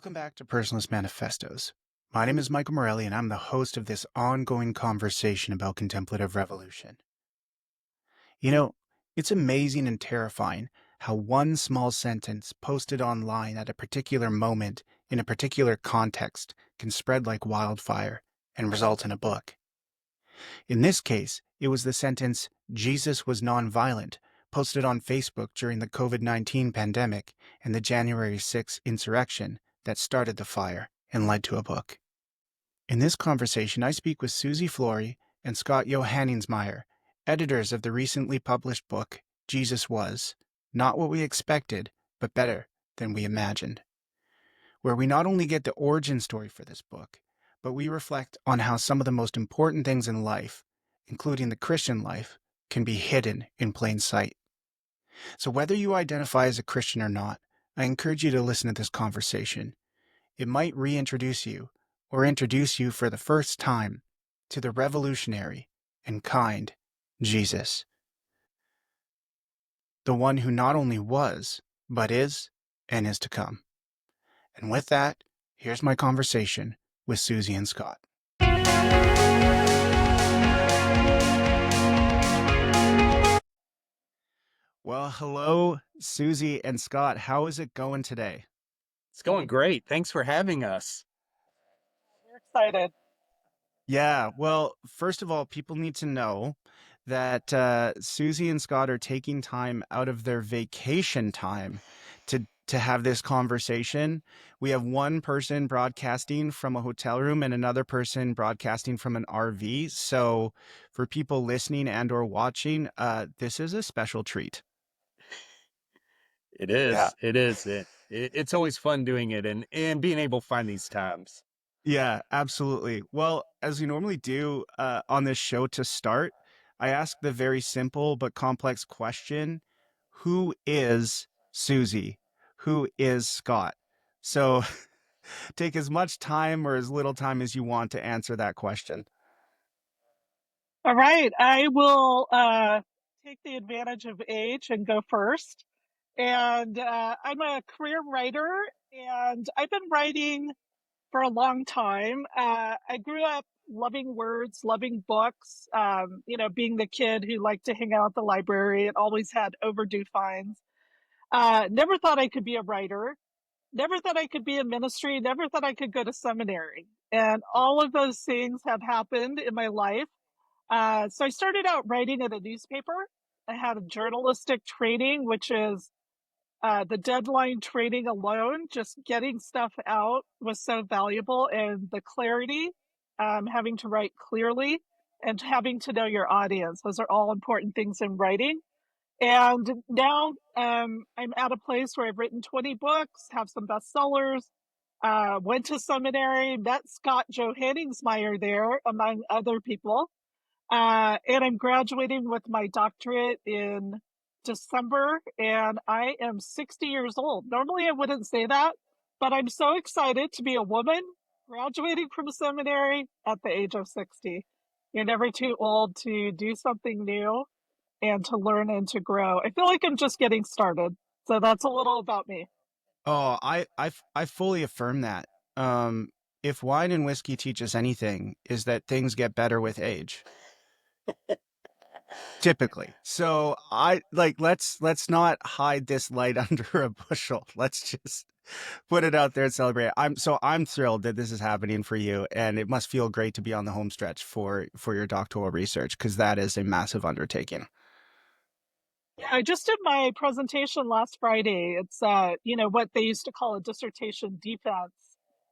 Welcome back to Personalist Manifestos. My name is Michael Morelli, and I'm the host of this ongoing conversation about contemplative revolution. You know, it's amazing and terrifying how one small sentence posted online at a particular moment in a particular context can spread like wildfire and result in a book. In this case, it was the sentence, "Jesus was nonviolent," posted on Facebook during the COVID-19 pandemic and the January 6th insurrection that started the fire and led to a book. In this conversation, I speak with Susy Flory and Scott Johanningsmeier, editors of the recently published book, Jesus Was, Not What We Expected, but Better Than We Imagined, where we not only get the origin story for this book, but we reflect on how some of the most important things in life, including the Christian life, can be hidden in plain sight. So whether you identify as a Christian or not, I encourage you to listen to this conversation. It might reintroduce you, or introduce you for the first time, to the revolutionary and kind Jesus, the one who not only was, but is, and is to come. And with that, here's my conversation with Susy and Scott. Well, hello, Susy and Scott. How is it going today? It's going great. Thanks for having us. We're excited. Yeah, well, first of all, people need to know that Susy and Scott are taking time out of their vacation time to have this conversation. We have one person broadcasting from a hotel room and another person broadcasting from an RV. So for people listening and or watching, this is a special treat. It is. Yeah. It is. It's always fun doing it and being able to find these times. Yeah, absolutely. Well, as we normally do on this show to start, I ask the very simple but complex question, who is Susy? Who is Scott? So take as much time or as little time as you want to answer that question. All right, I will take the advantage of age and go first. And I'm a career writer, and I've been writing for a long time. I grew up loving words, loving books, being the kid who liked to hang out at the library and always had overdue fines. Never thought I could be a writer. Never thought I could be in ministry. Never thought I could go to seminary. And all of those things have happened in my life. So I started out writing at a newspaper. I had a journalistic training, which is the deadline training alone, just getting stuff out was so valuable. And the clarity, having to write clearly and having to know your audience. Those are all important things in writing. And now I'm at a place where I've written 20 books, have some bestsellers, went to seminary, met Scott Johanningsmeier there, among other people. And I'm graduating with my doctorate in December, and I am 60 years old. Normally I wouldn't say that, but I'm so excited to be a woman graduating from seminary at the age of 60. You're never too old to do something new and to learn and to grow. I feel like I'm just getting started. So that's a little about me. Oh, I fully affirm that. If wine and whiskey teach us anything, is that things get better with age. Typically. So I like let's not hide this light under a bushel. Let's just put it out there and celebrate it. I'm thrilled that this is happening for you, and it must feel great to be on the home stretch for your doctoral research, because that is a massive undertaking. Yeah, I just did my presentation last Friday. It's what they used to call a dissertation defense.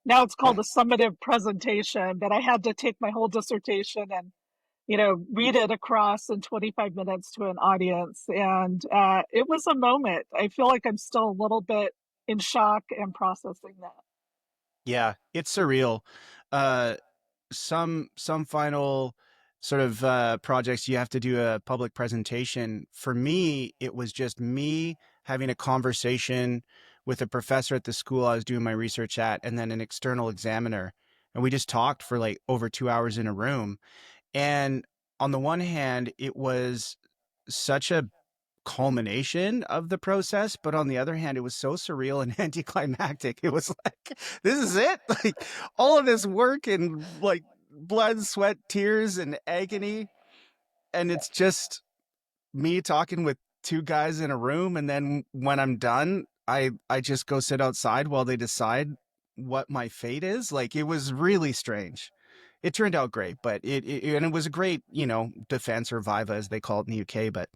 Now it's called a summative presentation, but I had to take my whole dissertation and read it across in 25 minutes to an audience. And it was a moment. I feel like I'm still a little bit in shock and processing that. Yeah, it's surreal. Uh, some final sort of projects you have to do a public presentation. For me, it was just me having a conversation with a professor at the school I was doing my research at, and then an external examiner, and we just talked for like over 2 hours in a room. And on the one hand, it was such a culmination of the process, but on the other hand, it was so surreal and anticlimactic. It was like, this is it? Like all of this work and like blood, sweat, tears, and agony, and it's just me talking with two guys in a room, and then when I'm done, I just go sit outside while they decide what my fate is. Like it was really strange. It turned out great, but and it was a great, defense or viva as they call it in the UK. But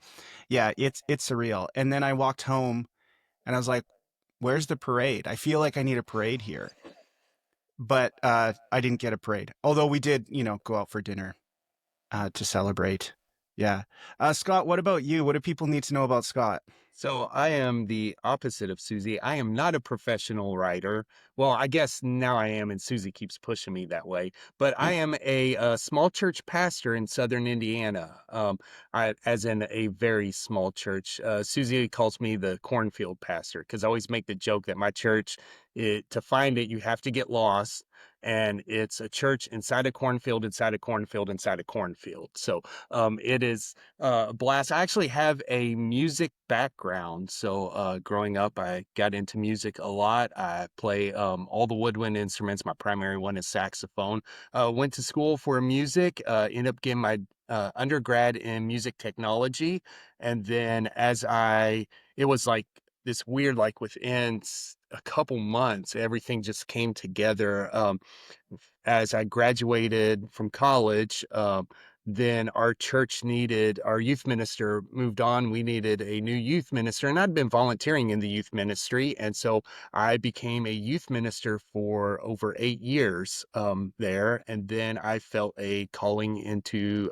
yeah, it's surreal. And then I walked home and I was like, "Where's the parade? I feel like I need a parade here." But I didn't get a parade. Although we did, go out for dinner to celebrate. Yeah. Scott, what about you? What do people need to know about Scott? So I am the opposite of Susie. I am not a professional writer. Well, I guess now I am, and Susie keeps pushing me that way. But I am a small church pastor in Southern Indiana, as in a very small church. Susie calls me the cornfield pastor because I always make the joke that my church, to find it, you have to get lost. And it's a church inside a cornfield, inside a cornfield, inside a cornfield. So it is a blast. I actually have a music background. So growing up, I got into music a lot. I play all the woodwind instruments. My primary one is saxophone. Went to school for music, ended up getting my undergrad in music technology. And then it was like this weird, like within a couple months, everything just came together. As I graduated from college, then our church our youth minister moved on. We needed a new youth minister, and I'd been volunteering in the youth ministry. And so I became a youth minister for over 8 years there. And then I felt a calling to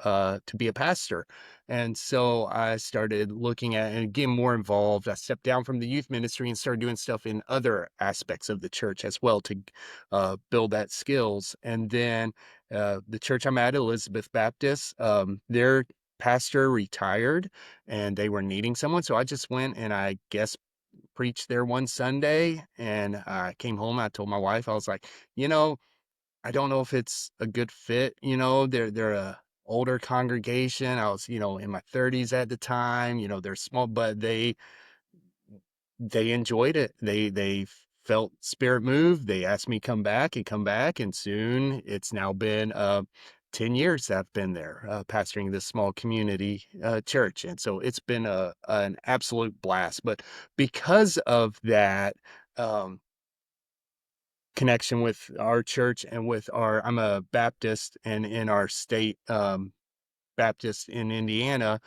be a pastor. And so I started looking at and getting more involved. I stepped down from the youth ministry and started doing stuff in other aspects of the church as well to build that skills. And then the church I'm at, Elizabeth Baptist, their pastor retired and they were needing someone. So I just went and I guess preached there one Sunday, and I came home. I told my wife, I was like, I don't know if it's a good fit. They're a older congregation. I was, in my 30s at the time. They're small, but they enjoyed it. They felt spirit moved. They asked me come back, and soon it's now been 10 years that I've been there, pastoring this small community church. And so it's been an absolute blast. But because of that connection with our church and I'm a Baptist, and in our state, Baptist in Indiana,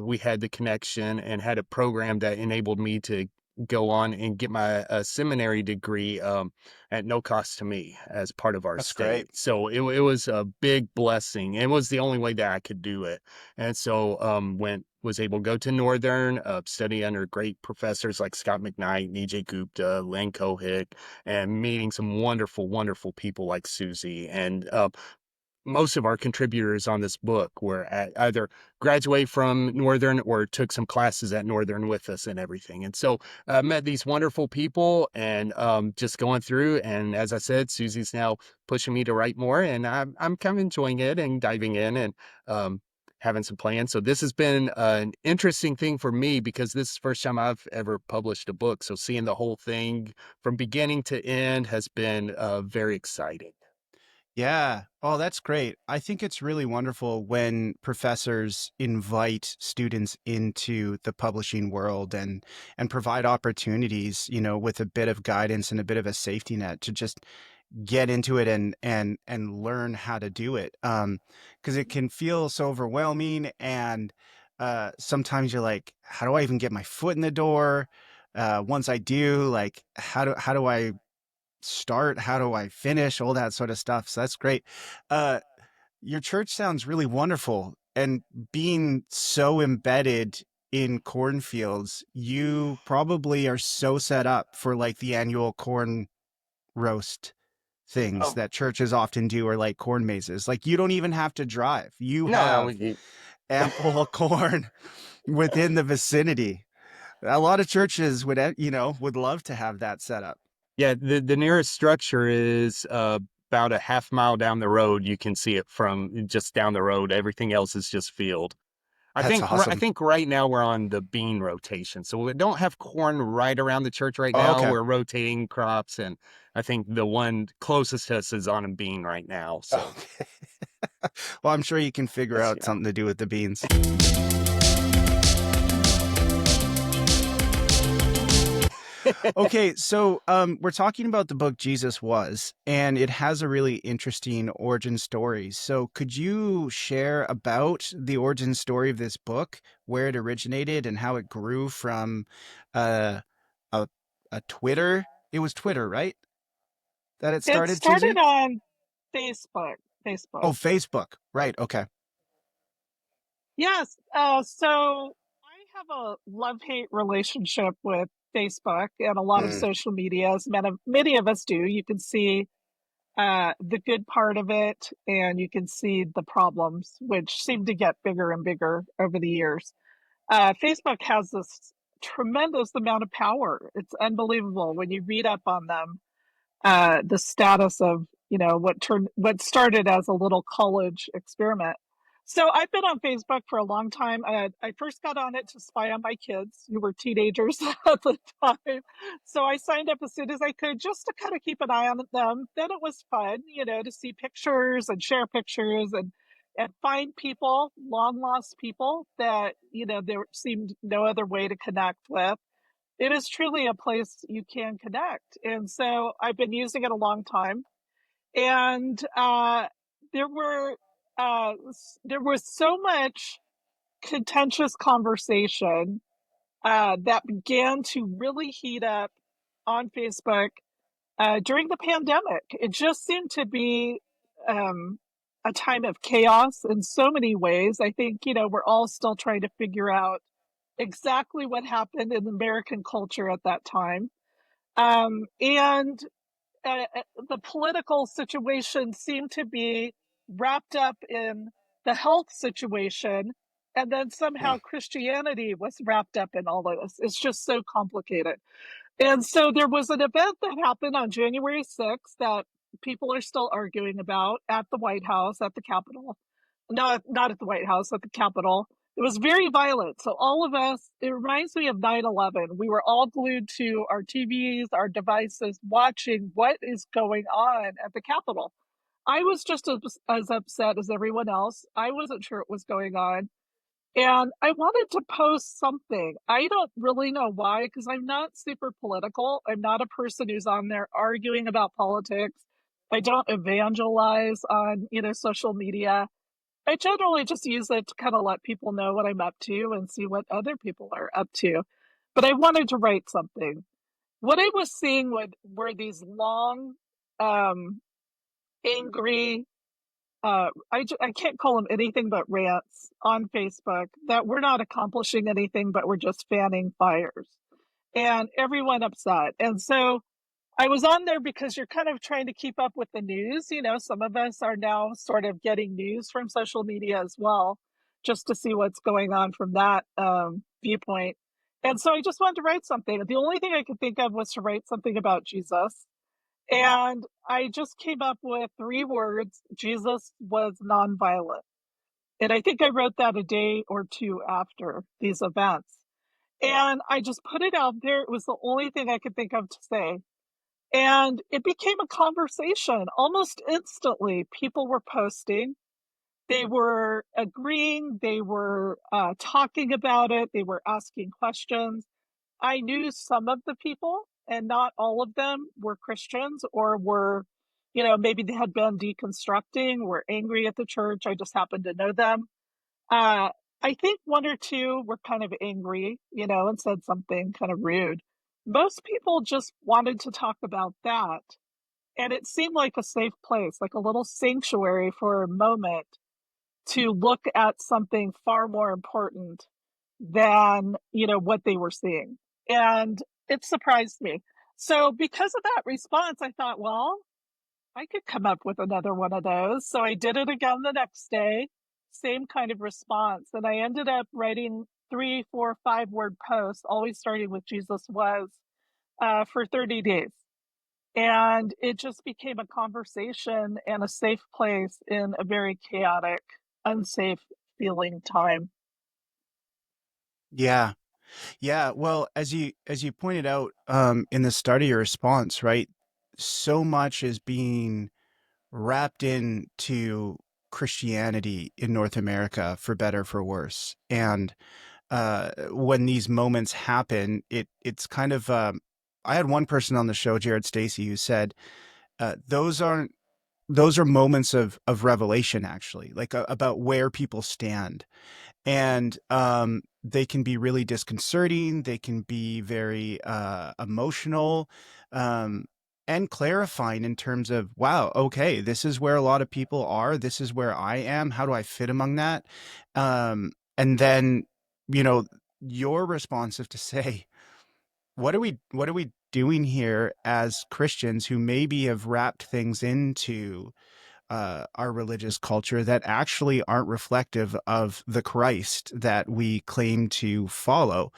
we had the connection and had a program that enabled me to go on and get my seminary degree at no cost to me as part of our That's great. state. So it was a big blessing. It was the only way that I could do it. And so was able to go to Northern, study under great professors like Scott McKnight, E.J. Gupta, Len Kohik, and meeting some wonderful, wonderful people like Susie. And most of our contributors on this book were either graduate from Northern or took some classes at Northern with us and everything. And so I met these wonderful people, and just going through. And as I said, Susie's now pushing me to write more, and I'm kind of enjoying it and diving in and having some plans. So this has been an interesting thing for me because this is the first time I've ever published a book. So seeing the whole thing from beginning to end has been very exciting. Yeah. Oh, that's great. I think it's really wonderful when professors invite students into the publishing world and provide opportunities, with a bit of guidance and a bit of a safety net to just get into it and learn how to do it. Because it can feel so overwhelming, and sometimes you're like, how do I even get my foot in the door? Once I do, like, how do I start? How do I finish? All that sort of stuff. So that's great. Uh, your church sounds really wonderful. And being so embedded in cornfields, you probably are so set up for like the annual corn roast things Oh, that churches often do, or like corn mazes. Like you don't even have to drive. You no, have ample corn within the vicinity. A lot of churches would love to have that set up. yeah, the nearest structure is about a half mile down the road. You can see it from just down the road. Everything else is just field. That's I awesome. think right now we're on the bean rotation. So we don't have corn right around the church right Oh, now. okay. We're rotating crops, and I think the one closest to us is on a bean right now. So Okay. Well, I'm sure you can figure that's out something to do with the beans. Okay, so we're talking about the book Jesus Was, and it has a really interesting origin story. So could you share about the origin story of this book, where it originated, and how it grew from uh, a a Twitter? It was Twitter, right? That it It started, started Susie? on Facebook. Oh, Facebook. Facebook. Right. Okay. Yes. So I have a love-hate relationship with Facebook and a lot of Mm, social media, as many of us do. You can see the good part of it, and you can see the problems, which seem to get bigger and bigger over the years. Facebook has this tremendous amount of power. It's unbelievable when you read up on them, the status of what started as a little college experiment. So I've been on Facebook for a long time. I first got on it to spy on my kids, who were teenagers at the time. So I signed up as soon as I could, just to kind of keep an eye on them. Then it was fun, to see pictures and share pictures and find people, long lost people that there seemed no other way to connect with. It is truly a place you can connect. And so I've been using it a long time. And there were there was so much contentious conversation that began to really heat up on Facebook during the pandemic. It just seemed to be a time of chaos in so many ways. I think, we're all still trying to figure out exactly what happened in American culture at that time. And the political situation seemed to be wrapped up in the health situation. And then somehow mm, Christianity was wrapped up in all of this. It's just so complicated. And so there was an event that happened on January 6th that people are still arguing about at the White House, at the Capitol. Not at the White House, at the Capitol. It was very violent. So all of us, it reminds me of 9/11. We were all glued to our TVs, our devices, watching what is going on at the Capitol. I was just as upset as everyone else. I wasn't sure what was going on. And I wanted to post something. I don't really know why, because I'm not super political. I'm not a person who's on there arguing about politics. I don't evangelize on, social media. I generally just use it to kind of let people know what I'm up to and see what other people are up to. But I wanted to write something. What I was seeing were these long, um, angry, I can't call them anything but rants on Facebook that we're not accomplishing anything, but we're just fanning fires and everyone upset. And so I was on there because you're kind of trying to keep up with the news. Some of us are now sort of getting news from social media as well, just to see what's going on from that viewpoint. And so I just wanted to write something. The only thing I could think of was to write something about Jesus. And I just came up with 3 words: Jesus was nonviolent. And I think I wrote that a day or two after these events. And I just put it out there. It was the only thing I could think of to say. And it became a conversation almost instantly. People were posting, they were agreeing, they were talking about it, they were asking questions. I knew some of the people, and not all of them were Christians or were, maybe they had been deconstructing, were angry at the church. I just happened to know them. Uh, I think one or two were kind of angry, and said something kind of rude. Most people just wanted to talk about that. And it seemed like a safe place, like a little sanctuary for a moment to look at something far more important than, what they were seeing. And it surprised me. So because of that response, I thought, well, I could come up with another one of those. So I did it again the next day, same kind of response. And I ended up writing 3, 4, 5 word posts, always starting with Jesus was, for 30 days. And it just became a conversation and a safe place in a very chaotic, unsafe feeling time. Yeah. Yeah, well, as you pointed out in the start of your response, right? So much is being wrapped into Christianity in North America, for better for worse. And when these moments happen, it's kind of I had one person on the show, Jared Stacy, who said those aren't those are moments of revelation, actually, like about where people stand, and they can be really disconcerting. They can be very emotional, um, and clarifying in terms of, wow, okay, this is where a lot of people are. This is where I am. How do I fit among that? And then, you know, you're responsive to say, what are we doing here as Christians who maybe have wrapped things into our religious culture that actually aren't reflective of the Christ that we claim to follow.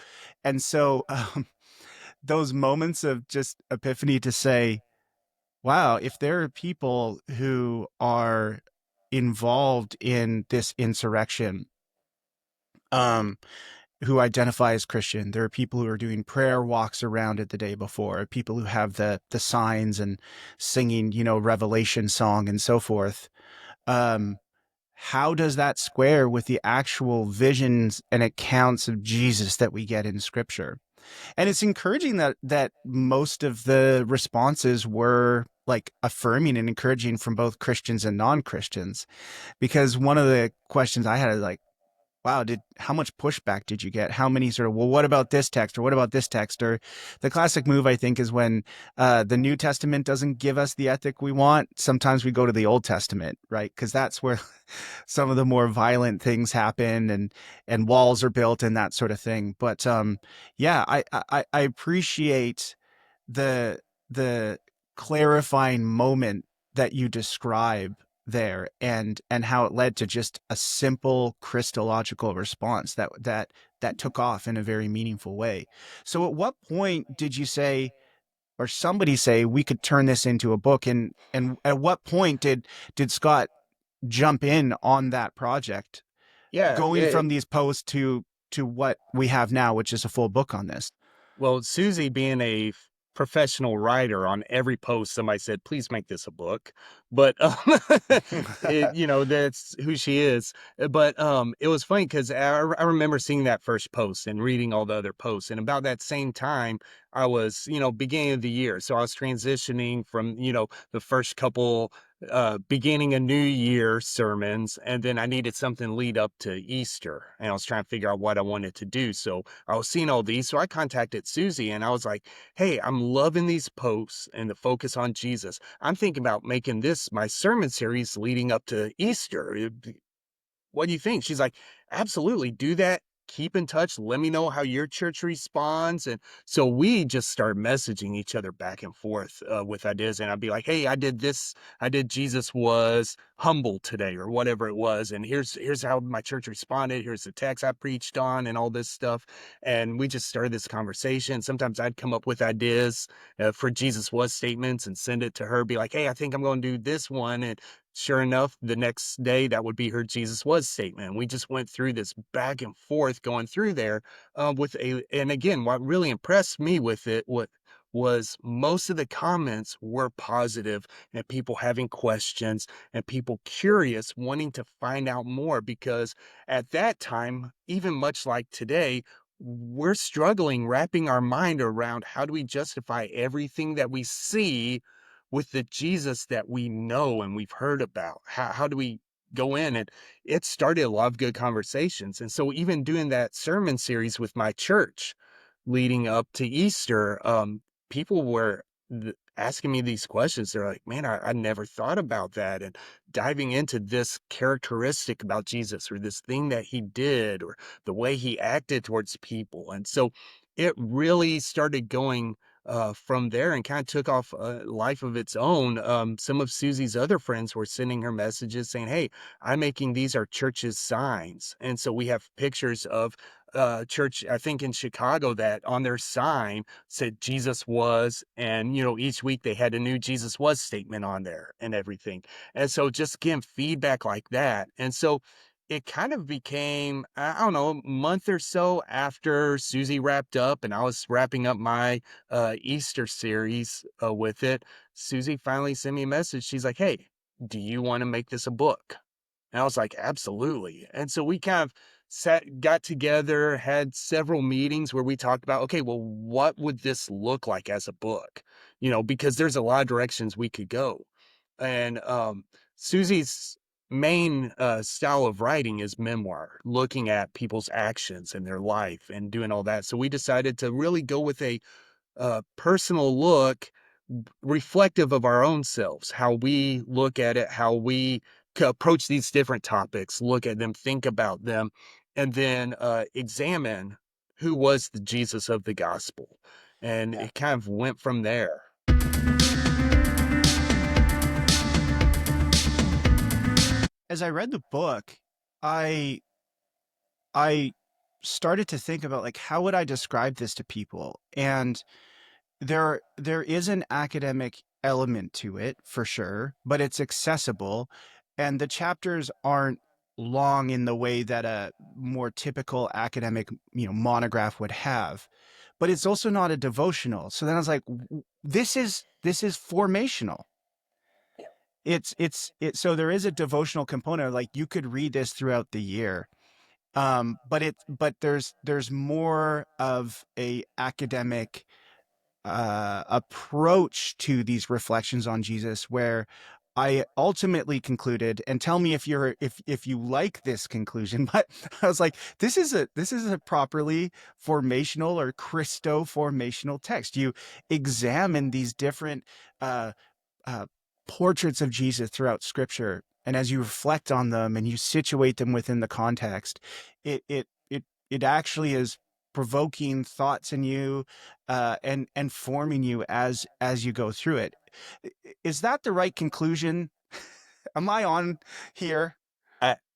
And so those moments of just epiphany to say, wow, if there are people who are involved in this insurrection, um, who identify as Christian, there are people who are doing prayer walks around it the day before, people who have the signs and singing, Revelation song and so forth. Um, how does that square with the actual visions and accounts of Jesus that we get in scripture? And it's encouraging that most of the responses were like affirming and encouraging from both Christians and non-Christians, because one of the questions I had is like, wow, did how much pushback did you get? How many sort of, well, what about this text, or what about this text? Or the classic move, I think, is when the New Testament doesn't give us the ethic we want. Sometimes we go to the Old Testament, right? Because that's where some of the more violent things happen, and walls are built and that sort of thing. But yeah, I appreciate the the clarifying moment that you describe there, and how it led to just a simple Christological response that took off in a very meaningful way. So at what point did you say, or somebody say, we could turn this into a book, and at what point did Scott jump in on that project, Yeah, going it, from these posts to what we have now, which is a full book on this? Well, Susie being a professional writer, on every post, somebody said, "Please make this a book." But, that's who she is. But, it was funny 'cause I remember seeing that first post and reading all the other posts, and about that same time, I was, beginning of the year, so I was transitioning from, the first couple, beginning a new year sermons, and then I needed something lead up to Easter, and I was trying to figure out what I wanted to do, so I was seeing all these, so I contacted Susie and I was like, "Hey, I'm loving these posts and the focus on Jesus. I'm thinking about making this my sermon series leading up to Easter. What do you think?" She's like, "Absolutely, do that. Keep in touch. Let me know how your church responds." And so we just start messaging each other back and forth with ideas. And I'd be like, "Hey, I did this. I did Jesus was humble today, or whatever it was. And here's how my church responded. Here's the text I preached on, and all this stuff." And we just started this conversation. Sometimes I'd come up with ideas for Jesus was statements and send it to her. Be like, "Hey, I think I'm going to do this one." And sure enough, the next day, that would be her Jesus was statement. We just went through this back and forth going through there and again, what really impressed me with it, what was most of the comments were positive, and people having questions, and people curious, wanting to find out more, because at that time, even much like today, we're struggling wrapping our mind around how do we justify everything that we see with the Jesus that we know and we've heard about. How do we go in? And it started a lot of good conversations. And so even doing that sermon series with my church leading up to Easter, people were asking me these questions. They're like, "Man, I never thought about that." And diving into this characteristic about Jesus, or this thing that he did, or the way he acted towards people. And so it really started going from there, and kind of took off a life of its own. Some of Susie's other friends were sending her messages saying, "Hey, I'm making these our church's signs." And so we have pictures of church, I think in Chicago, that on their sign said Jesus was, and each week they had a new Jesus was statement on there and everything. And so just getting feedback like that. And so it kind of became, I don't know, a month or so after Susie wrapped up and I was wrapping up my Easter series with it. Susie finally sent me a message. She's like, "Hey, do you want to make this a book?" And I was like, "Absolutely." And so we kind of got together, had several meetings where we talked about, okay, well, what would this look like as a book? Because there's a lot of directions we could go. And Susie's main style of writing is memoir, looking at people's actions and their life and doing all that. So we decided to really go with a personal look, reflective of our own selves, how we look at it, how we approach these different topics, look at them, think about them, and then examine who was the Jesus of the gospel. And Yeah. it kind of went from there. As I read the book, I I started to think about like how would I describe this to people? And there is an academic element to it for sure, but it's accessible and the chapters aren't long in the way that a more typical academic, monograph would have. But it's also not a devotional. So then I was like, this is formational. So there is a devotional component. Like you could read this throughout the year, but there's more of a academic approach to these reflections on Jesus, where I ultimately concluded, and tell me if you like this conclusion, but I was like, this is a properly formational or Christo formational text. You examine these different uh, uh, portraits of Jesus throughout Scripture, and as you reflect on them and you situate them within the context, it actually is provoking thoughts in you, and forming you as you go through it. Is that the right conclusion? Am I on here?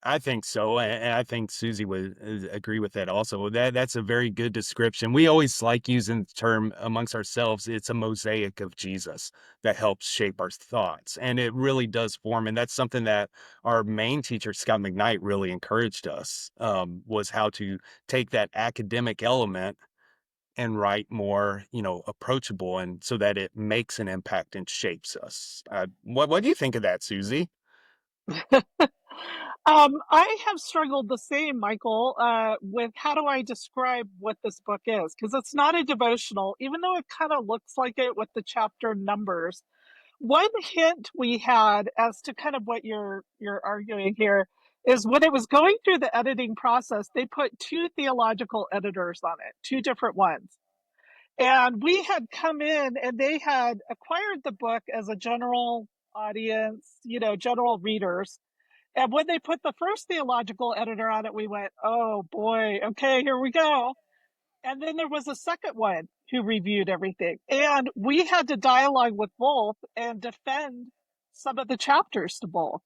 I think so, and I think Susie would agree with that also. That's a very good description. We always like using the term amongst ourselves. It's a mosaic of Jesus that helps shape our thoughts, and it really does form. And that's something that our main teacher, Scott McKnight, really encouraged us, was how to take that academic element and write more, approachable, and so that it makes an impact and shapes us. What do you think of that, Susie? I have struggled the same, Michael, with how do I describe what this book is? Because it's not a devotional, even though it kind of looks like it with the chapter numbers. One hint we had as to kind of what you're arguing here is when it was going through the editing process, they put two theological editors on it, two different ones. And we had come in and they had acquired the book as a general audience, general readers. And when they put the first theological editor on it, we went, oh boy, okay, here we go. And then there was a second one who reviewed everything. And we had to dialogue with both and defend some of the chapters to both.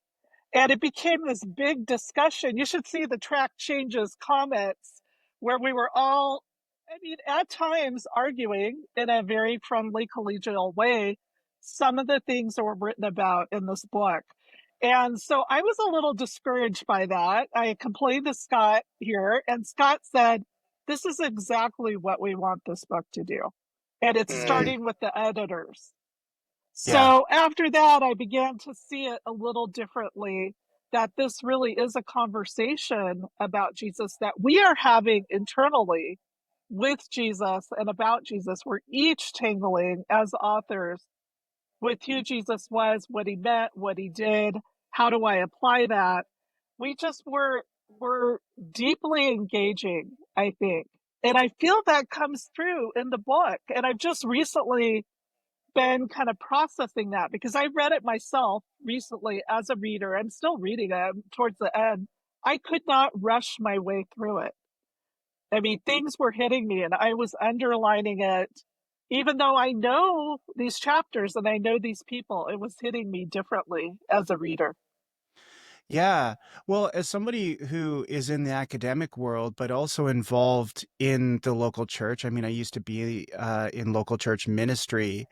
And it became this big discussion. You should see the track changes comments where we were all, I mean, at times arguing in a very friendly, collegial way, some of the things that were written about in this book. And so I was a little discouraged by that. I complained to Scott here, and Scott said, this is exactly what we want this book to do. And it's Mm, starting with the editors. yeah. So after that, I began to see it a little differently, that this really is a conversation about Jesus that we are having internally with Jesus and about Jesus. We're each tangling as authors with who Jesus was, what he meant, what he did, how do I apply that? We just were deeply engaging, I think. And I feel that comes through in the book. And I've just recently been kind of processing that because I read it myself recently as a reader. I'm still reading it towards the end. I could not rush my way through it. I mean, things were hitting me and I was underlining it. Even though I know these chapters and I know these people, it was hitting me differently as a reader. Yeah. Well, as somebody who is in the academic world, but also involved in the local church, I mean, I used to be in local church ministry.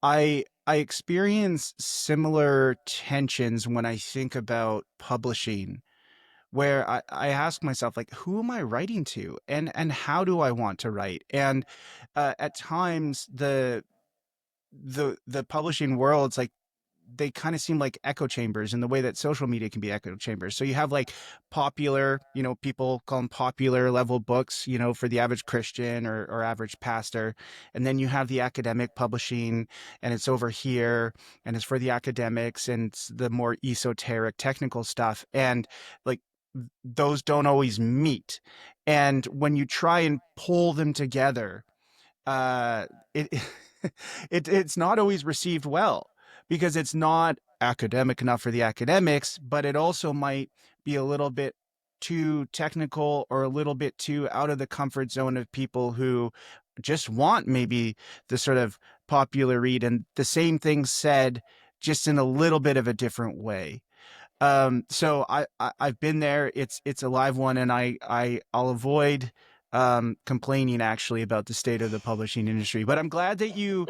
I experience similar tensions when I think about publishing, where I ask myself, like, who am I writing to, and how do I want to write? And at times the publishing world's like they kind of seem like echo chambers in the way that social media can be echo chambers. So you have like popular, people call them popular level books, for the average Christian or average pastor. And then you have the academic publishing, and it's over here, and it's for the academics, and it's the more esoteric technical stuff. And like those don't always meet. And when you try and pull them together, it it's not always received well because it's not academic enough for the academics, but it also might be a little bit too technical or a little bit too out of the comfort zone of people who just want maybe the sort of popular read and the same thing said just in a little bit of a different way. So I've been there. It's a live one, and I'll avoid complaining actually about the state of the publishing industry. But I'm glad that you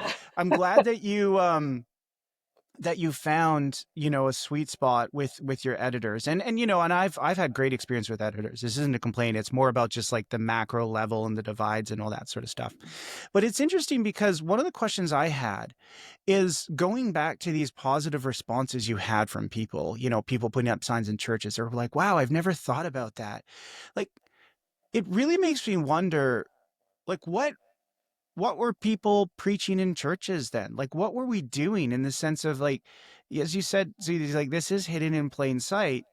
found, a sweet spot with your editors. And I've had great experience with editors. This isn't a complaint. It's more about just like the macro level and the divides and all that sort of stuff. But it's interesting because one of the questions I had is going back to these positive responses you had from people, people putting up signs in churches or like, wow, I've never thought about that. Like, it really makes me wonder, like, what were people preaching in churches then? Like, what were we doing in the sense of like, as you said, see, like this is hidden in plain sight.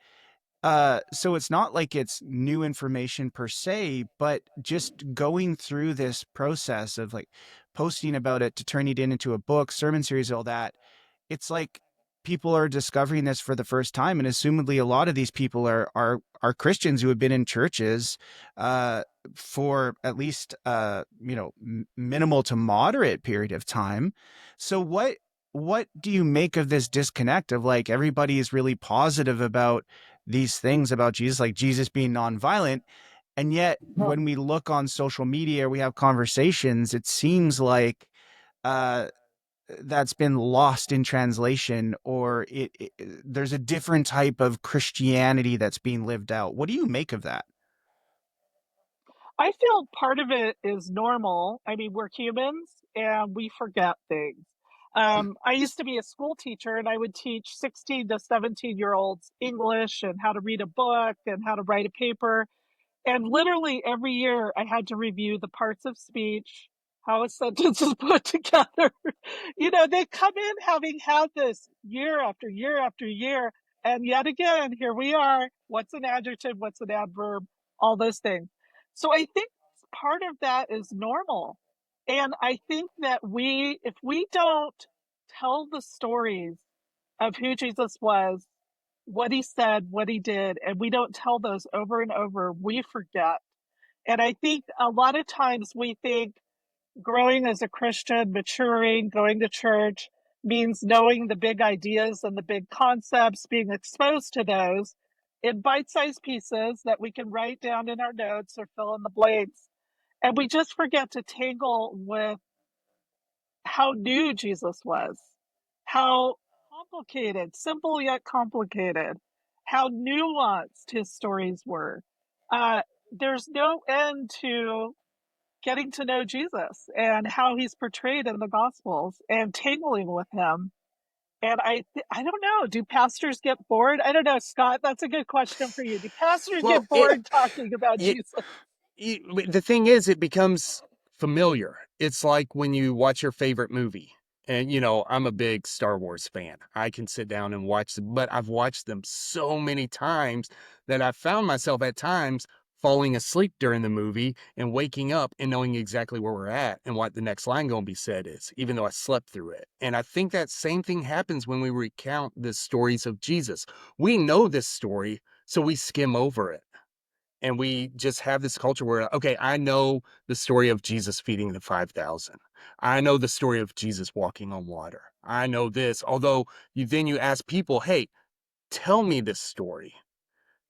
So it's not like it's new information per se, but just going through this process of like posting about it to turn it into a book, sermon series, all that, it's like people are discovering this for the first time, and assumedly a lot of these people are Christians who have been in churches uh for at least minimal to moderate period of time. So what do you make of this disconnect of like everybody is really positive about these things about Jesus, like Jesus being nonviolent, and yet when we look on social media, we have conversations, it seems like uh that's been lost in translation, or there's a different type of Christianity that's being lived out. What do you make of that? I feel part of it is normal. I mean, we're humans and we forget things. I used to be a school teacher and I would teach 16 to 17-year-olds English and how to read a book and how to write a paper. And literally every year I had to review the parts of speech, how a sentence is put together. They come in having had this year after year after year. And yet again, here we are. What's an adjective? What's an adverb? All those things. So I think part of that is normal. And I think that if we don't tell the stories of who Jesus was, what he said, what he did, and we don't tell those over and over, we forget. And I think a lot of times we think growing as a Christian, maturing, going to church means knowing the big ideas and the big concepts, being exposed to those in bite-sized pieces that we can write down in our notes or fill in the blanks. And we just forget to tangle with how new Jesus was, how complicated, simple yet complicated, how nuanced his stories were. There's no end to getting to know Jesus and how he's portrayed in the Gospels and tangling with him. And I don't know. Do pastors get bored? I don't know, Scott. That's a good question for you. Do pastors Well, get bored talking about it Jesus? the thing is, it becomes familiar. It's like when you watch your favorite movie. And, I'm a big Star Wars fan. I can sit down and watch them, but I've watched them so many times that I found myself at times falling asleep during the movie and waking up and knowing exactly where we're at and what the next line going to be said is, even though I slept through it. And I think that same thing happens when we recount the stories of Jesus. We know this story, so we skim over it. And we just have this culture where, okay, I know the story of Jesus feeding the 5,000. I know the story of Jesus walking on water. I know this. Although you ask people, hey, tell me this story.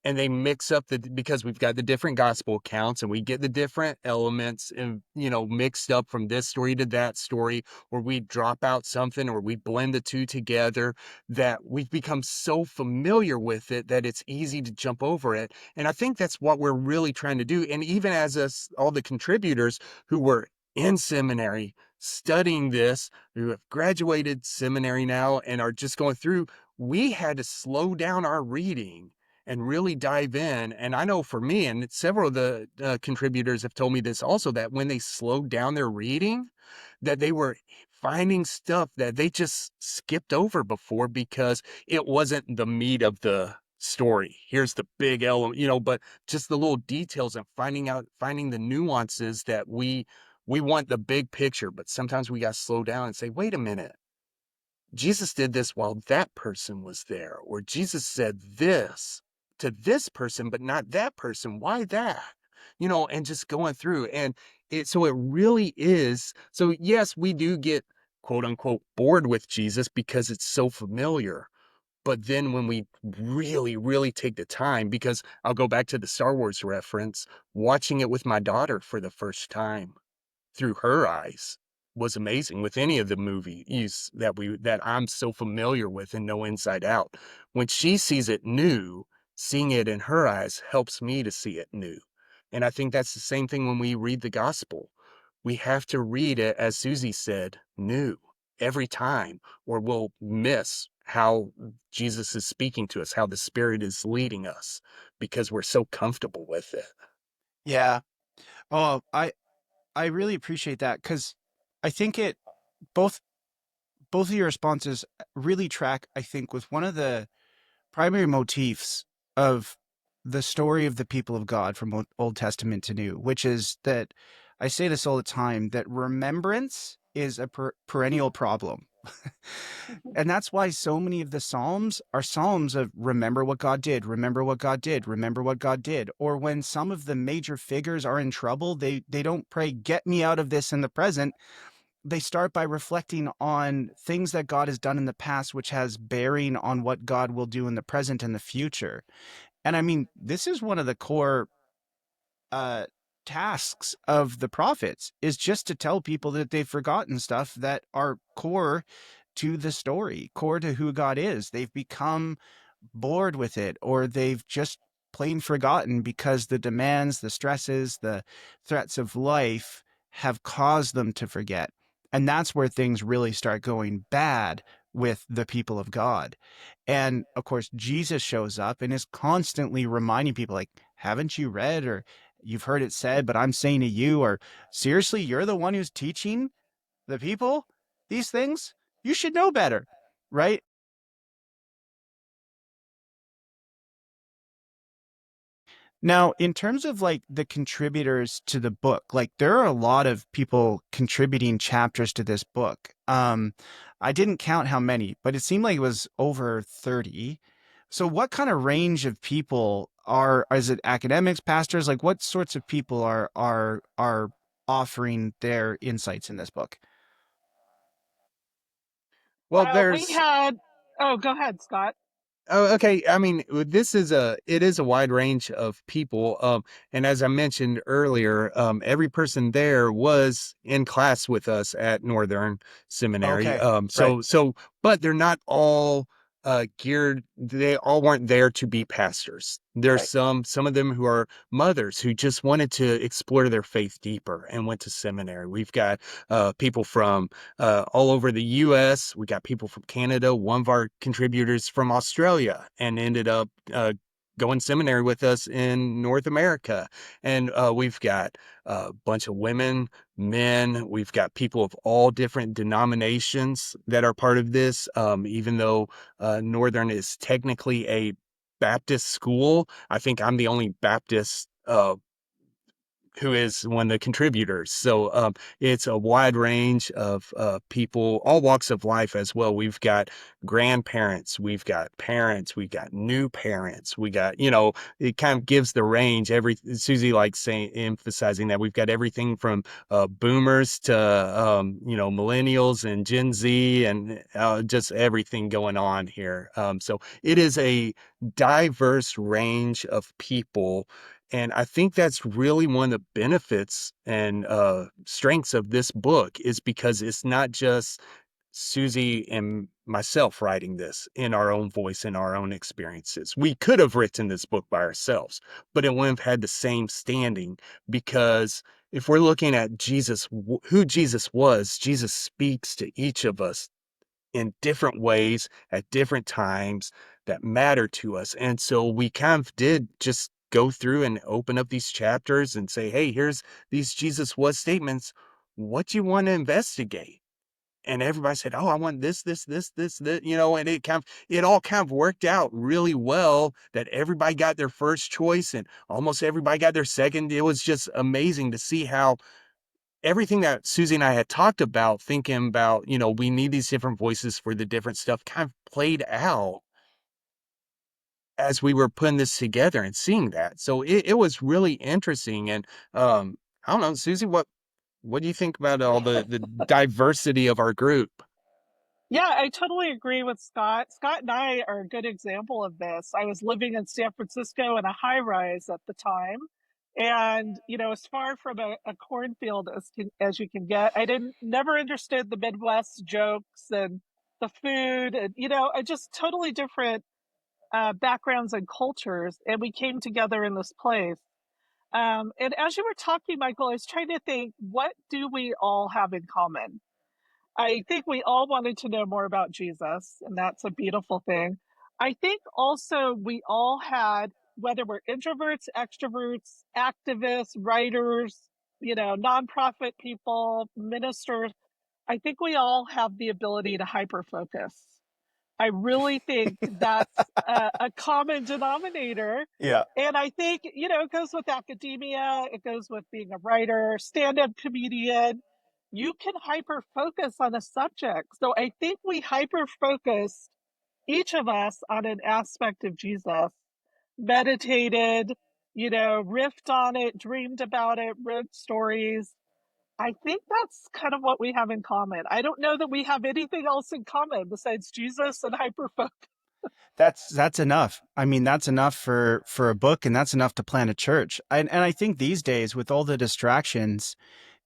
and they mix up because we've got the different gospel accounts and we get the different elements and mixed up from this story to that story, or we drop out something or we blend the two together, that we've become so familiar with it that it's easy to jump over it. And I think that's what we're really trying to do. And even as us, all the contributors who were in seminary studying this, who have graduated seminary now and are just going through, we had to slow down our reading and really dive in. And I know for me, and several of the contributors have told me this also, that when they slowed down their reading, that they were finding stuff that they just skipped over before because it wasn't the meat of the story. Here's the big element, but just the little details and finding the nuances that we want the big picture, but sometimes we got to slow down and say, wait a minute. Jesus did this while that person was there, or Jesus said this to this person, but not that person. Why that? And just going through. And so it really is. So, yes, we do get quote unquote bored with Jesus because it's so familiar. But then when we really, really take the time, because I'll go back to the Star Wars reference, watching it with my daughter for the first time through her eyes was amazing with any of the movies that I'm so familiar with and know inside out. When she sees it new, seeing it in her eyes helps me to see it new. And I think that's the same thing when we read the gospel. We have to read it, as Susie said, new every time, or we'll miss how Jesus is speaking to us, how the Spirit is leading us, because we're so comfortable with it. Yeah. Oh, I really appreciate that because I think it both both of your responses really track, I think, with one of the primary motifs of the story of the people of God from Old Testament to New, which is that I say this all the time, that remembrance is a perennial problem. And that's why so many of the Psalms are Psalms of remember what God did, remember what God did, remember what God did. Or when some of the major figures are in trouble, they don't pray, get me out of this in the present. They start by reflecting on things that God has done in the past, which has bearing on what God will do in the present and the future. And I mean, this is one of the core uh, tasks of the prophets, is just to tell people that they've forgotten stuff that are core to the story, core to who God is. They've become bored with it, or they've just plain forgotten because the demands, the stresses, the threats of life have caused them to forget. And that's where things really start going bad with the people of God. And of course, Jesus shows up and is constantly reminding people, like, haven't you read, or you've heard it said, but I'm saying to you, or seriously, you're the one who's teaching the people these things? You should know better, right? Now, in terms of like the contributors to the book, like there are a lot of people contributing chapters to this book. I didn't count how many, but it seemed like it was over 30. So what kind of range of people is it academics, pastors? Like what sorts of people are offering their insights in this book? Well, We there's had, oh, go ahead, Scott. Oh, okay. I mean, it is a wide range of people. And as I mentioned earlier, every person there was in class with us at Northern Seminary. Okay, right, But they're not all geared. They all weren't there to be pastors. There's right. some of them who are mothers who just wanted to explore their faith deeper and went to seminary. We've got people from all over the US. We got people from Canada. One of our contributors from Australia and ended up going seminary with us in North America. And we've got a bunch of women, men. We've got people of all different denominations that are part of this. Even though Northern is technically a Baptist school, I think I'm the only Baptist who is one of the contributors. So it's a wide range of people, all walks of life as well. We've got grandparents, we've got parents, we've got new parents, we got, it kind of gives the range. Susie likes saying, emphasizing that we've got everything from boomers to, millennials and Gen Z and just everything going on here. So it is a diverse range of people, and I think that's really one of the benefits and strengths of this book, is because it's not just Susie and myself writing this in our own voice and our own experiences. We could have written this book by ourselves, but it wouldn't have had the same standing, because if we're looking at Jesus, who Jesus was, Jesus speaks to each of us in different ways at different times that matter to us. And so we kind of did just go through and open up these chapters and say, hey, here's these Jesus was statements. What do you want to investigate? And everybody said, oh, I want this, and it all kind of worked out really well, that everybody got their first choice and almost everybody got their second. It was just amazing to see how everything that Susie and I had talked about, thinking about, we need these different voices for the different stuff, kind of played out as we were putting this together and seeing that. So it was really interesting. And I don't know, Susie, what do you think about all the diversity of our group? Yeah, I totally agree with Scott. Scott and I are a good example of this. I was living in San Francisco in a high rise at the time. And, as far from a cornfield as you can get, I didn't never understood the Midwest jokes and the food and, I just totally different backgrounds and cultures. And we came together in this place. And as you were talking, Michael, I was trying to think, what do we all have in common? I think we all wanted to know more about Jesus, and that's a beautiful thing. I think also we all had, whether we're introverts, extroverts, activists, writers, nonprofit people, ministers, I think we all have the ability to hyper focus. I really think that's a common denominator. Yeah. And I think, it goes with academia, it goes with being a writer, stand up comedian. You can hyper focus on a subject. So I think we hyper focused, each of us, on an aspect of Jesus, meditated, riffed on it, dreamed about it, wrote stories. I think that's kind of what we have in common. I don't know that we have anything else in common besides Jesus and hyperfocus. That's enough. I mean, that's enough for a book, and that's enough to plant a church. And I think these days, with all the distractions,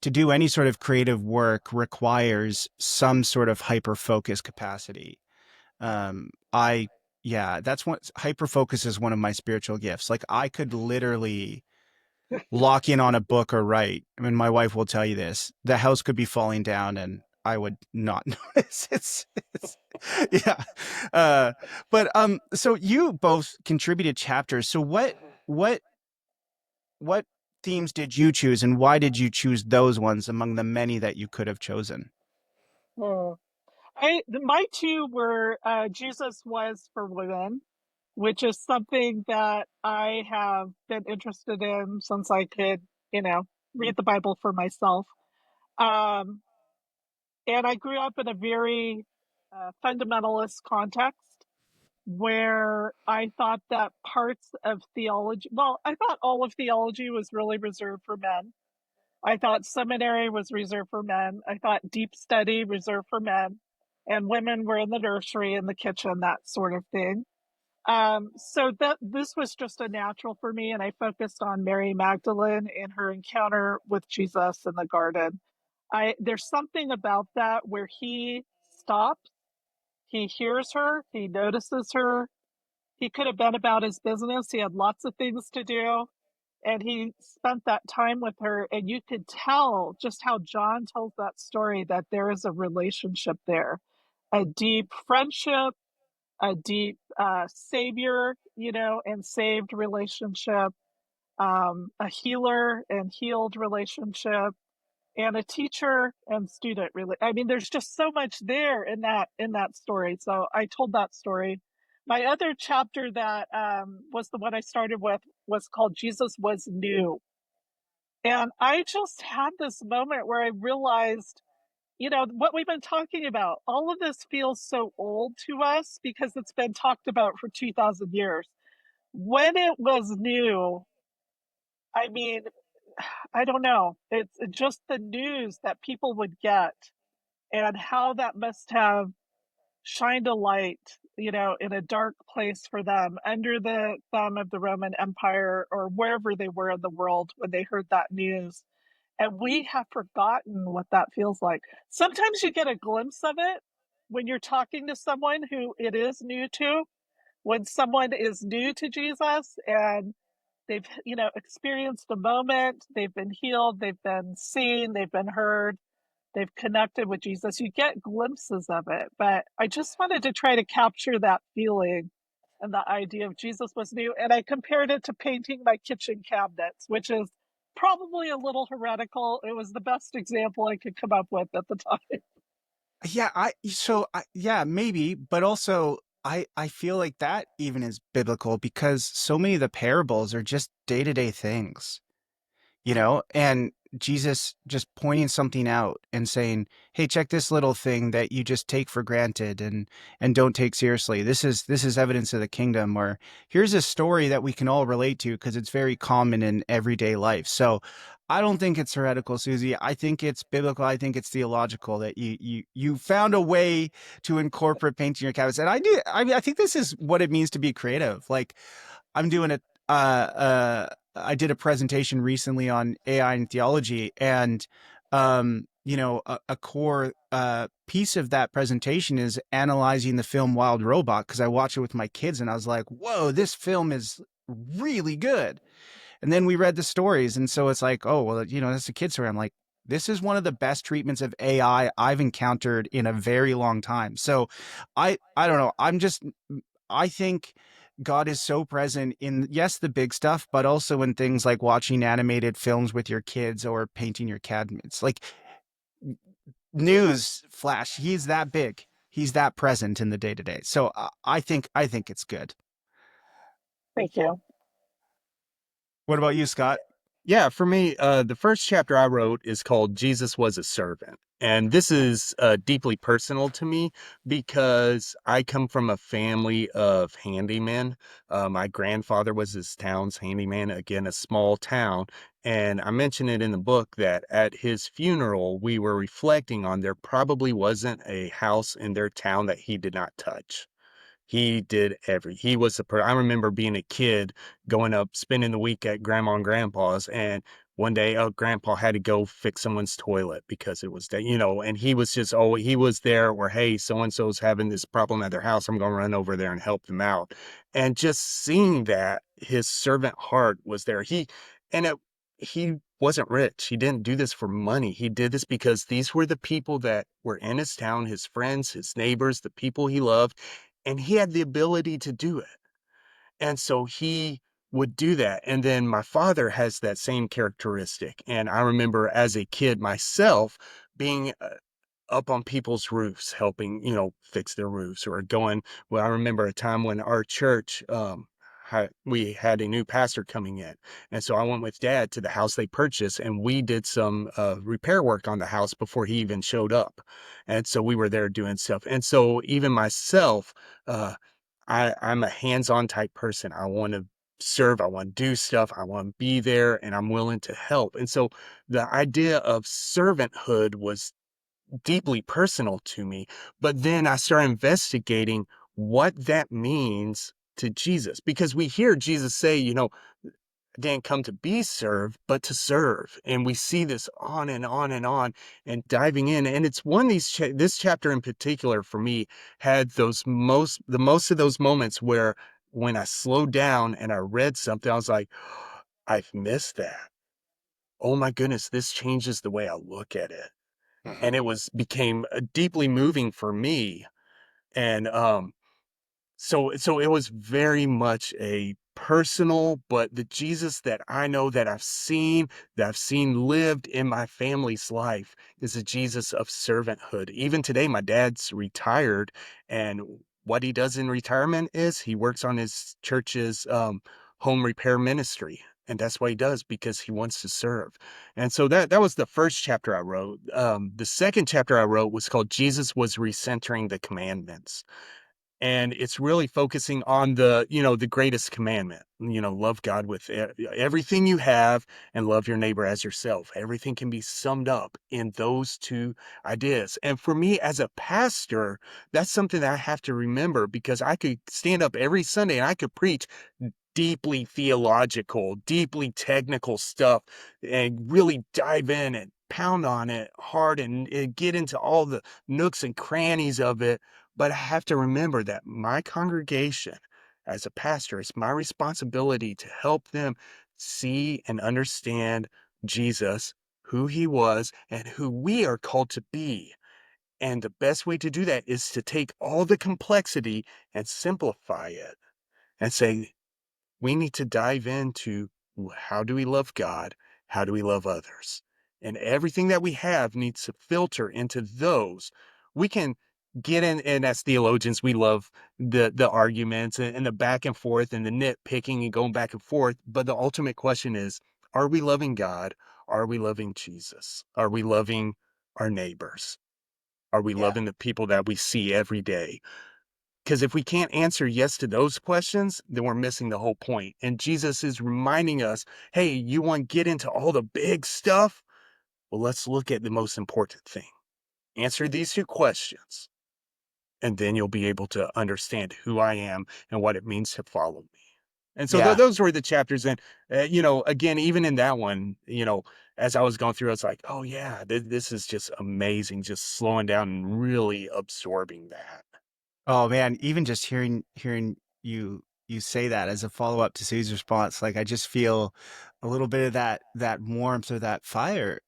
to do any sort of creative work requires some sort of hyper focus capacity. I Yeah, that's what hyper focus is, one of my spiritual gifts. Like, I could literally lock in on a book or write. I mean, my wife will tell you this. The house could be falling down and I would not notice. It's yeah. So you both contributed chapters. So what what themes did you choose, and why did you choose those ones among the many that you could have chosen? Hmm. My two were Jesus was for women, which is something that I have been interested in since I could, you know, read the Bible for myself. Um, and I grew up in a very fundamentalist context where I thought that parts of theology, well, I thought all of theology was really reserved for men. I thought seminary was reserved for men. I thought deep study reserved for men, and women were in the nursery, in the kitchen, that sort of thing. So that this was just a natural for me, and I focused on Mary Magdalene and her encounter with Jesus in the garden. There's something about that where he stops, he hears her, he notices her. He could have been about his business. He had lots of things to do, and he spent that time with her. And you could tell just how John tells that story, that there is a relationship there, a deep friendship, a deep savior, and saved relationship, a healer and healed relationship, and a teacher and student. Really, I mean, there's just so much there in that story. So I told that story. My other chapter that was the one I started with was called Jesus Was New. And I just had this moment where I realized, what we've been talking about, all of this feels so old to us because it's been talked about for 2,000 years. When it was new, I mean, I don't know. It's just the news that people would get and how that must have shined a light, in a dark place for them under the thumb of the Roman Empire or wherever they were in the world when they heard that news. And we have forgotten what that feels like. Sometimes you get a glimpse of it when you're talking to someone who it is new to, when someone is new to Jesus and they've, experienced a moment, they've been healed, they've been seen, they've been heard, they've connected with Jesus. You get glimpses of it, but I just wanted to try to capture that feeling and the idea of Jesus was new. And I compared it to painting my kitchen cabinets, which is probably a little heretical. It was the best example I could come up with at the time. Yeah, yeah, maybe, but also I feel like that even is biblical because so many of the parables are just day-to-day things. And Jesus just pointing something out and saying, "Hey, check this little thing that you just take for granted and don't take seriously. This is evidence of the kingdom." Or here's a story that we can all relate to because it's very common in everyday life. So I don't think it's heretical, Susie. I think it's biblical. I think it's theological that you found a way to incorporate painting your cabinets. And I do. I mean, I think this is what it means to be creative. Like I'm doing a I did a presentation recently on AI and theology, and a core piece of that presentation is analyzing the film Wild Robot because I watched it with my kids, and I was like, "Whoa, this film is really good." And then we read the stories, and so it's like, "Oh, well, that's a kid's story." I'm like, "This is one of the best treatments of AI I've encountered in a very long time." So, I don't know. I think God is so present in, yes, the big stuff, but also in things like watching animated films with your kids or painting your cabinets. Like news flash, he's that big. He's that present in the day to day. So I think it's good. Thank you. What about you, Scott? Yeah, for me, the first chapter I wrote is called Jesus Was a Servant. And this is deeply personal to me because I come from a family of handymen. My grandfather was this town's handyman, again, a small town. And I mentioned it in the book that at his funeral, we were reflecting on there probably wasn't a house in their town that he did not touch. He was I remember being a kid going up, spending the week at grandma and grandpa's. And one day, grandpa had to go fix someone's toilet because it was, and he was just, oh, he was there where, hey, so-and-so's having this problem at their house. I'm going to run over there and help them out. And just seeing that his servant heart was there. And it, he wasn't rich. He didn't do this for money. He did this because these were the people that were in his town, his friends, his neighbors, the people he loved, and he had the ability to do it. And so he would do that. And then my father has that same characteristic. And I remember as a kid myself being up on people's roofs, helping, fix their roofs or going. Well, I remember a time when our church, we had a new pastor coming in. And so I went with dad to the house they purchased and we did some repair work on the house before he even showed up. And so we were there doing stuff. And so even myself, uh, I'm a hands-on type person. I want to serve, I want to do stuff, I want to be there, and I'm willing to help. And so the idea of servanthood was deeply personal to me. But then I started investigating what that means to Jesus because we hear Jesus say, I didn't come to be served, but to serve. And we see this on and on and on and diving in. And it's one of this chapter in particular for me had the most of those moments where when I slowed down and I read something, I was like, I've missed that. Oh my goodness, this changes the way I look at it. And Mhm. it became deeply moving for me. And, so it was very much a personal, but the Jesus that I know that I've seen lived in my family's life is a Jesus of servanthood. Even today, my dad's retired, and what he does in retirement is he works on his church's home repair ministry. And that's what he does because he wants to serve. And so that was the first chapter I wrote. The second chapter I wrote was called Jesus Was Recentering the Commandments. And it's really focusing on the greatest commandment, love God with everything you have and love your neighbor as yourself. Everything can be summed up in those two ideas. And for me as a pastor, that's something that I have to remember because I could stand up every Sunday and I could preach deeply theological, deeply technical stuff and really dive in and pound on it hard and get into all the nooks and crannies of it. But I have to remember that my congregation, as a pastor, it's my responsibility to help them see and understand Jesus, who he was, and who we are called to be. And the best way to do that is to take all the complexity and simplify it and say, we need to dive into how do we love God? How do we love others? And everything that we have needs to filter into those. We can get in, and as theologians, we love the arguments and the back and forth and the nitpicking and going back and forth. But the ultimate question is, are we loving God? Are we loving Jesus? Are we loving our neighbors? Are we Yeah. loving the people that we see every day? Because if we can't answer yes to those questions, then we're missing the whole point. And Jesus is reminding us, hey, you want to get into all the big stuff? Well, let's look at the most important thing. Answer these two questions, and then you'll be able to understand who I am and what it means to follow me. And so Yeah. those were the chapters. And, again, even in that one, as I was going through, I was like, oh, yeah, this is just amazing, just slowing down and really absorbing that. Oh man, even just hearing you say that as a follow-up to Sue's response, like I just feel a little bit of that warmth or that fire.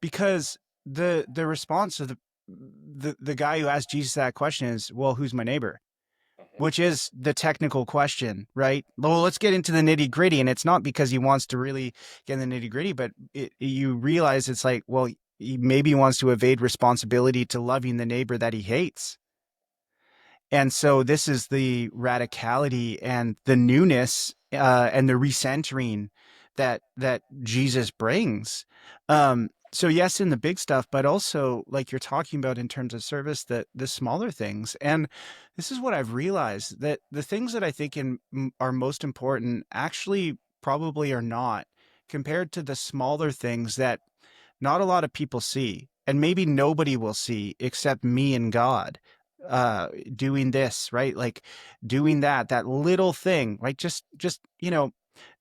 Because the response of the guy who asked Jesus that question is, well, who's my neighbor? Which is the technical question, right? Well, let's get into the nitty-gritty, and it's not because he wants to really get in the nitty-gritty, but you realize it's like, well, he maybe wants to evade responsibility to loving the neighbor that he hates. And so this is the radicality and the newness and the recentering that Jesus brings. So yes, in the big stuff, but also like you're talking about in terms of service, the smaller things. And this is what I've realized, that the things that I think are most important actually probably are not, compared to the smaller things that not a lot of people see, and maybe nobody will see except me and God, doing this, right? Like doing that little thing, right? Just,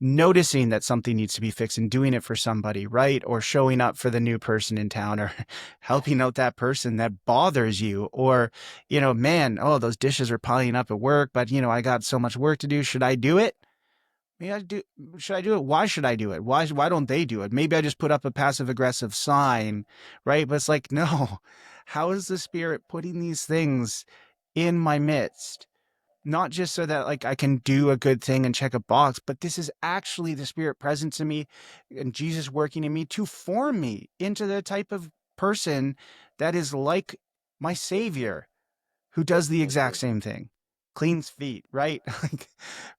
noticing that something needs to be fixed and doing it for somebody, right? Or showing up for the new person in town, or helping out that person that bothers you, or, man, oh, those dishes are piling up at work, but I got so much work to do. Should I do it? Maybe I do. Should I do it? Why should I do it? Why don't they do it? Maybe I just put up a passive aggressive sign, right? But it's like, no. How is the Spirit putting these things in my midst? Not just so that like I can do a good thing and check a box, but this is actually the Spirit present in me and Jesus working in me to form me into the type of person that is like my Savior, who does the exact Mhm. same thing, cleans feet, right? Like,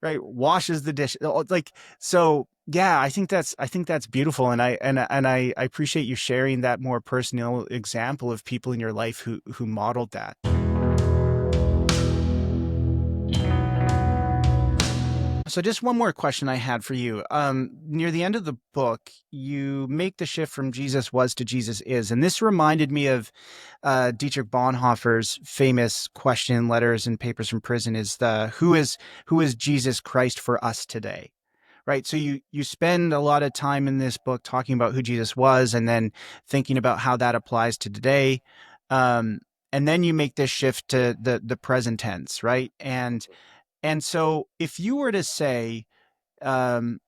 right, washes the dish, like, so yeah, I think that's beautiful, and I appreciate you sharing that more personal example of people in your life who modeled that. So just one more question I had for you. Near the end of the book, you make the shift from Jesus was to Jesus is. And this reminded me of Dietrich Bonhoeffer's famous question in Letters and Papers from Prison, is the who is Jesus Christ for us today? Right. So you spend a lot of time in this book talking about who Jesus was and then thinking about how that applies to today. Um, and then you make this shift to the present tense, right? And so if you were to say, um,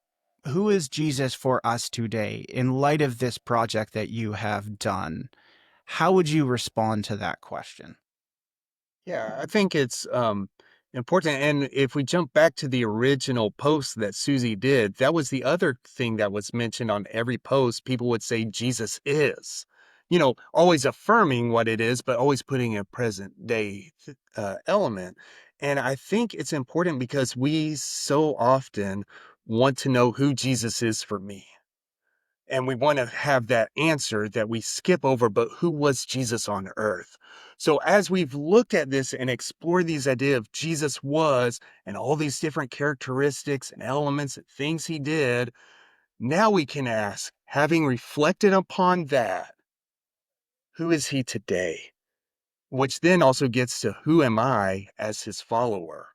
who is Jesus for us today in light of this project that you have done, how would you respond to that question? Yeah, I think it's important. And if we jump back to the original post that Susie did, that was the other thing that was mentioned on every post. People would say Jesus is, always affirming what it is, but always putting a present day element. And I think it's important because we so often want to know who Jesus is for me. And we want to have that answer that we skip over, but who was Jesus on earth? So as we've looked at this and explored these ideas of Jesus was and all these different characteristics and elements and things he did, now we can ask, having reflected upon that, who is he today? Which then also gets to who am I as his follower?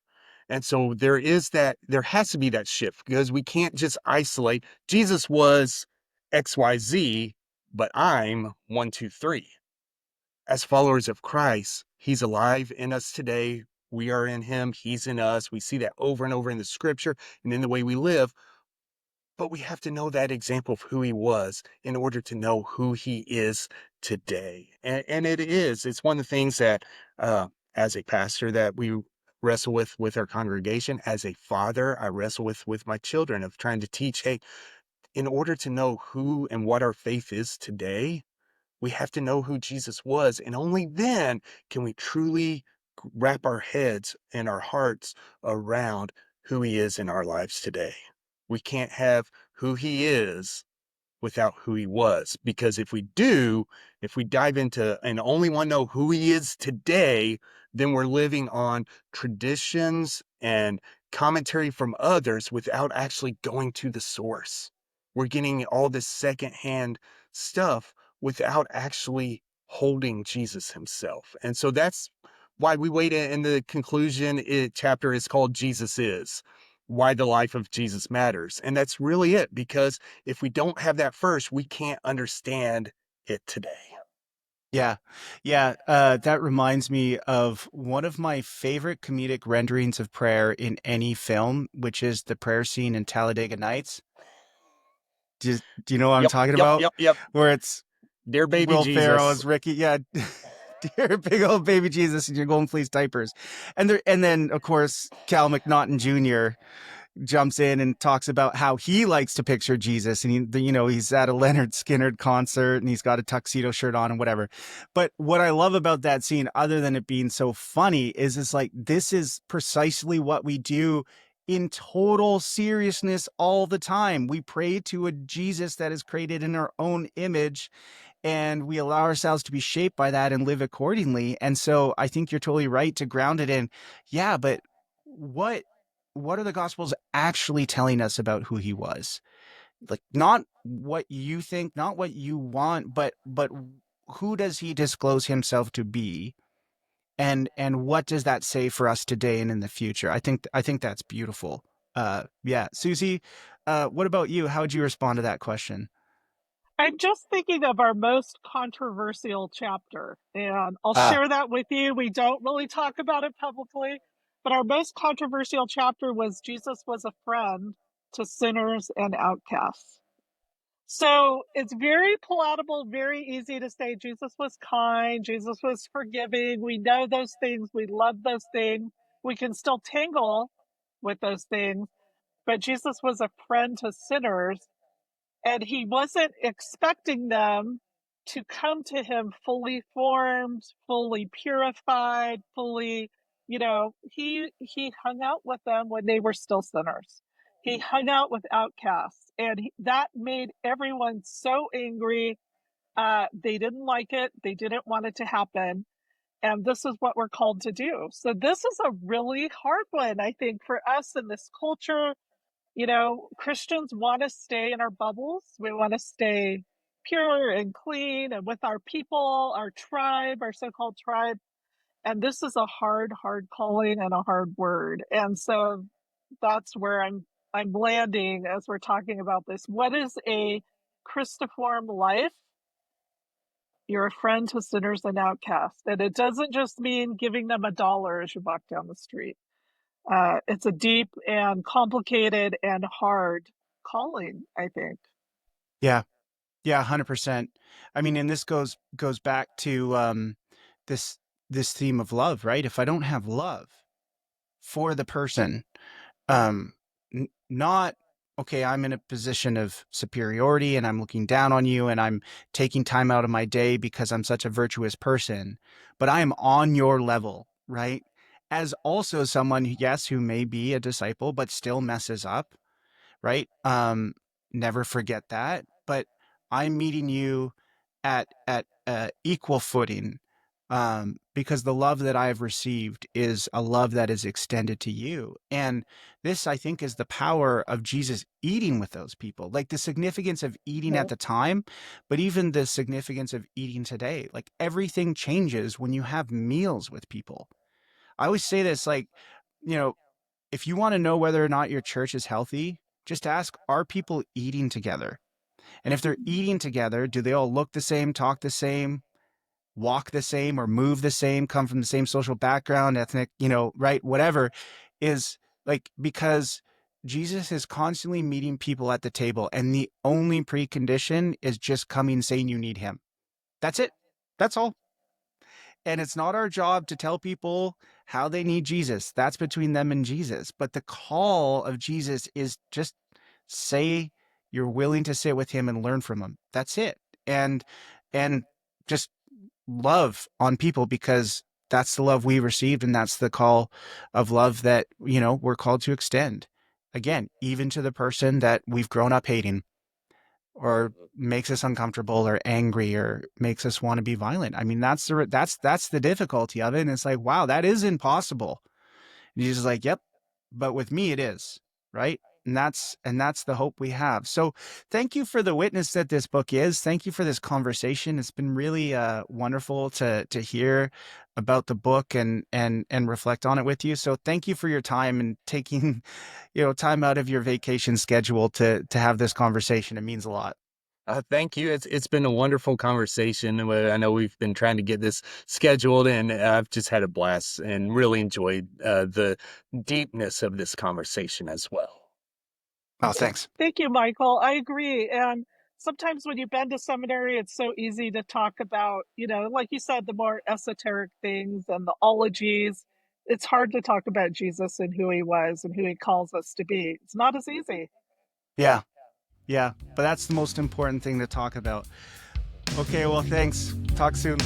And so there has to be that shift because we can't just isolate Jesus was XYZ, but I'm one, two, three. As followers of Christ, he's alive in us today. We are in him. He's in us. We see that over and over in the scripture and in the way we live. But we have to know that example of who he was in order to know who he is today. And it's one of the things that, as a pastor, that we wrestle with our congregation. As a father, I wrestle with my children of trying to teach, hey, in order to know who and what our faith is today, we have to know who Jesus was. And only then can we truly wrap our heads and our hearts around who he is in our lives today. We can't have who he is without who he was. Because if we do, if we dive into and only want to know who he is today, then we're living on traditions and commentary from others without actually going to the source. We're getting all this secondhand stuff without actually holding Jesus himself. And so that's why we wait in the conclusion chapter is called Jesus is. Why the life of Jesus matters. And that's really it, because if we don't have that first, we can't understand it today. Yeah. Yeah. That reminds me of one of my favorite comedic renderings of prayer in any film, which is the prayer scene in Talladega Nights. Do you know what I'm Yep, talking yep, about? yep, yep. Where it's Dear baby Will Ferrell Jesus. as Ricky. Yeah. Dear big old baby Jesus and your golden fleece diapers. And then of course Cal McNaughton Jr. jumps in and talks about how he likes to picture Jesus, and he's at a Leonard Skinner concert and he's got a tuxedo shirt on and whatever. But what I love about that scene, other than it being so funny, is it's like this is precisely what we do in total seriousness all the time. We pray to a Jesus that is created in our own image, and we allow ourselves to be shaped by that and live accordingly. And so I think you're totally right to ground it in, yeah, but what what are the gospels actually telling us about who he was? Like, not what you think, not what you want, but who does he disclose himself to be? And what does that say for us today and in the future? I think that's beautiful. Yeah, Susie, what about you? How would you respond to that question? I'm just thinking of our most controversial chapter, and I'll Ah, share that with you. We don't really talk about it publicly, but our most controversial chapter was Jesus was a friend to sinners and outcasts. So it's very palatable, very easy to say Jesus was kind, Jesus was forgiving. We know those things, we love those things. We can still tangle with those things, but Jesus was a friend to sinners, and he wasn't expecting them to come to him fully formed, fully purified, fully, he hung out with them when they were still sinners. He hung out with outcasts, and that made everyone so angry. They didn't like it, they didn't want it to happen, and this is what we're called to do. So this is a really hard one, I think, for us in this culture. Christians want to stay in our bubbles. We want to stay pure and clean and with our people, our tribe, our so-called tribe. And this is a hard, hard calling and a hard word. And so that's where I'm landing as we're talking about this. What is a Christiform life? You're a friend to sinners and outcasts. And it doesn't just mean giving them $1 as you walk down the street. It's a deep and complicated and hard calling, I think. yeah, yeah, 100%. I mean, and this goes back to this this theme of love, right? If I don't have love for the person, um not okay, I'm in a position of superiority and I'm looking down on you and I'm taking time out of my day because I'm such a virtuous person, but I am on your level, right? As also someone, yes, who may be a disciple but still messes up, right? Never forget that. But I'm meeting you at equal footing, because the love that I've received is a love that is extended to you. And this, I think, is the power of Jesus eating with those people, like the significance of eating at Mhm. the time, but even the significance of eating today. Like everything changes when you have meals with people. I always say this, like, you know, if you want to know whether or not your church is healthy, just ask, are people eating together? And if they're eating together, do they all look the same, talk the same, walk the same, or move the same, come from the same social background, ethnic, right? Whatever is like, because Jesus is constantly meeting people at the table, and the only precondition is just coming saying you need him. That's it. That's all. And it's not our job to tell people how they need Jesus. That's between them and Jesus. But the call of Jesus is just say you're willing to sit with him and learn from him. That's it. And just love on people, because that's the love we received, and that's the call of love that, we're called to extend. Again, even to the person that we've grown up hating, or makes us uncomfortable or angry or makes us want to be violent. I mean, that's the difficulty of it. And it's like, wow, that is impossible. And he's just like, yep, but with me it is, right? And that's the hope we have. So thank you for the witness that this book is. Thank you for this conversation. It's been really wonderful to hear about the book and reflect on it with you. So thank you for your time and taking time out of your vacation schedule to have this conversation. It means a lot. Thank you. It's been a wonderful conversation. I know we've been trying to get this scheduled, and I've just had a blast and really enjoyed the deepness of this conversation as well. Oh, thanks. Thank you, Michael. I agree. And sometimes when you've been to seminary, it's so easy to talk about, like you said, the more esoteric things and the ologies. It's hard to talk about Jesus and who he was and who he calls us to be. It's not as easy. Yeah. Yeah. But that's the most important thing to talk about. Okay. Well, thanks. Talk soon.